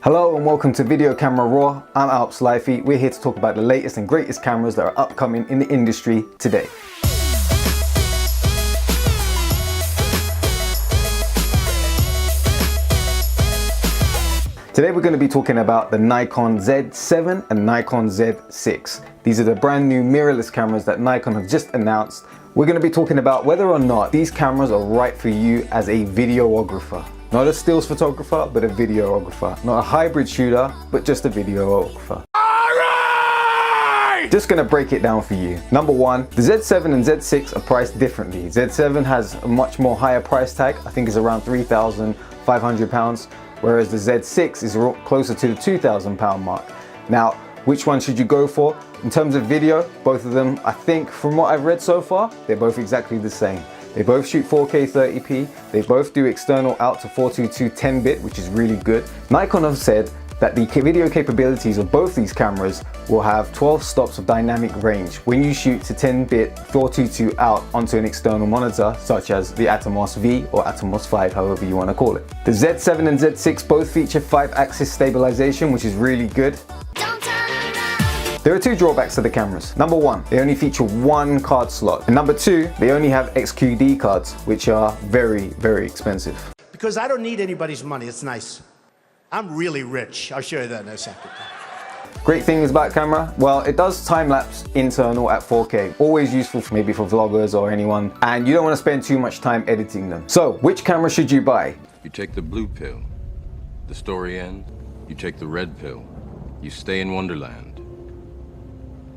Hello and welcome to Video Camera Raw. I'm Alps Lifey. We're here to talk about the latest and greatest cameras that are upcoming in the industry today. Today we're going to be talking about the Nikon Z7 and Nikon Z6. These are the brand new mirrorless cameras that Nikon have just announced. We're going to be talking about whether or not these cameras are right for you as a videographer. Not a stills photographer, but a videographer. Not a hybrid shooter, but just a videographer. Just gonna break it down for you. Number one, the Z7 and Z6 are priced differently. Z7 has a much more higher price tag. I think it's around £3,500, whereas the Z6 is closer to the £2,000 mark. Now, which one should you go for? In terms of video, both of them, I think from what I've read so far, they're both exactly the same. They both shoot 4K 30p, they both do external out to 422 10-bit, which is really good. Nikon have said that the video capabilities of both these cameras will have 12 stops of dynamic range when you shoot to 10-bit 422 out onto an external monitor, such as the Atomos V or Atomos 5, however you want to call it. The Z7 and Z6 both feature 5-axis stabilization, which is really good. There are two drawbacks to the cameras. Number one, they only feature one card slot. And number two, they only have XQD cards, which are very, very expensive. Because I don't need anybody's money, it's nice. I'm really rich. I'll show you that in a second. Great things about camera, well, it does time-lapse internal at 4K. Always useful maybe for vloggers or anyone. And you don't want to spend too much time editing them. So, which camera should you buy? You take the blue pill, the story ends. You take the red pill, you stay in Wonderland.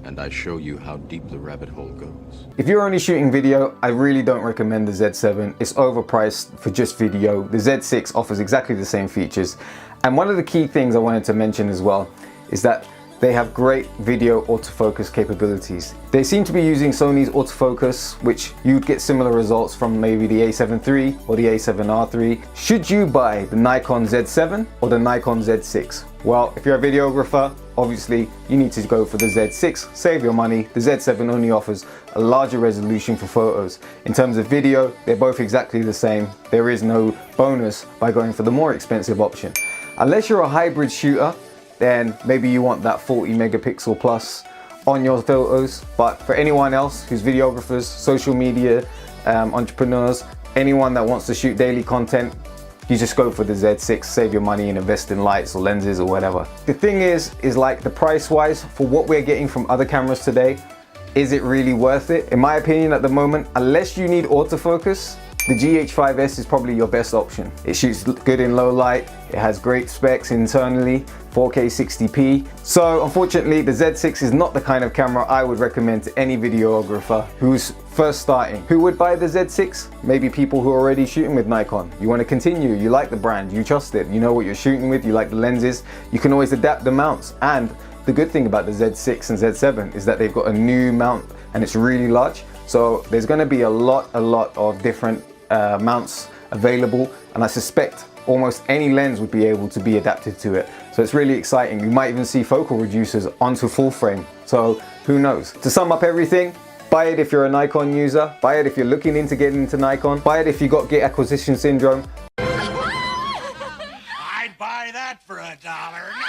And I show you how deep the rabbit hole goes. If you're only shooting video, I really don't recommend the Z7. It's overpriced for just video. The Z6 offers exactly the same features. And one of the key things I wanted to mention as well is that they have great video autofocus capabilities. They seem to be using Sony's autofocus, which you'd get similar results from maybe the A7 III or the A7R III. Should you buy the Nikon Z7 or the Nikon Z6? Well, if you're a videographer, obviously you need to go for the Z6, save your money. The Z7 only offers a larger resolution for photos. In terms of video, they're both exactly the same. There is no bonus by going for the more expensive option. Unless you're a hybrid shooter, then maybe you want that 40 megapixel plus on your photos. But for anyone else who's videographers, social media entrepreneurs, anyone that wants to shoot daily content, you just go for the Z6, save your money and invest in lights or lenses or whatever. The thing is like the price wise for what we're getting from other cameras today, is it really worth it? In my opinion at the moment, unless you need autofocus, the GH5S is probably your best option. It shoots good in low light, it has great specs internally, 4K 60p. So unfortunately, the Z6 is not the kind of camera I would recommend to any videographer who's first starting. Who would buy the Z6? Maybe people who are already shooting with Nikon. You want to continue, you like the brand, you trust it, you know what you're shooting with, you like the lenses, you can always adapt the mounts. And the good thing about the Z6 and Z7 is that they've got a new mount and it's really large. So there's going to be a lot of different mounts available, and I suspect almost any lens would be able to be adapted to it. So it's really exciting. You might even see focal reducers onto full frame. So who knows? To sum up everything, buy it if you're a Nikon user, buy it if you're looking into getting into Nikon, buy it if you got gate acquisition syndrome. I'd buy that for $1.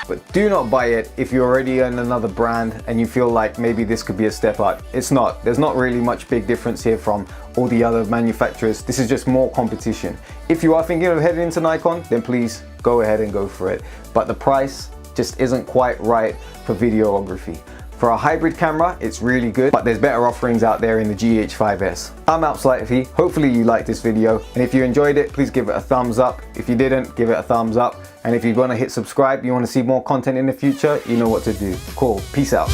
But do not buy it if you're already in another brand and you feel like maybe this could be a step up. It's not. There's not really much big difference here from all the other manufacturers. This is just more competition. If you are thinking of heading into Nikon, then please go ahead and go for it. But the price just isn't quite right for videography. For a hybrid camera, it's really good, but there's better offerings out there in the GH5S. I'm Alps Lifey. Hopefully you liked this video, and if you enjoyed it, please give it a thumbs up. If you didn't, give it a thumbs up. And if you want to hit subscribe, you want to see more content in the future, you know what to do. Cool. Peace out.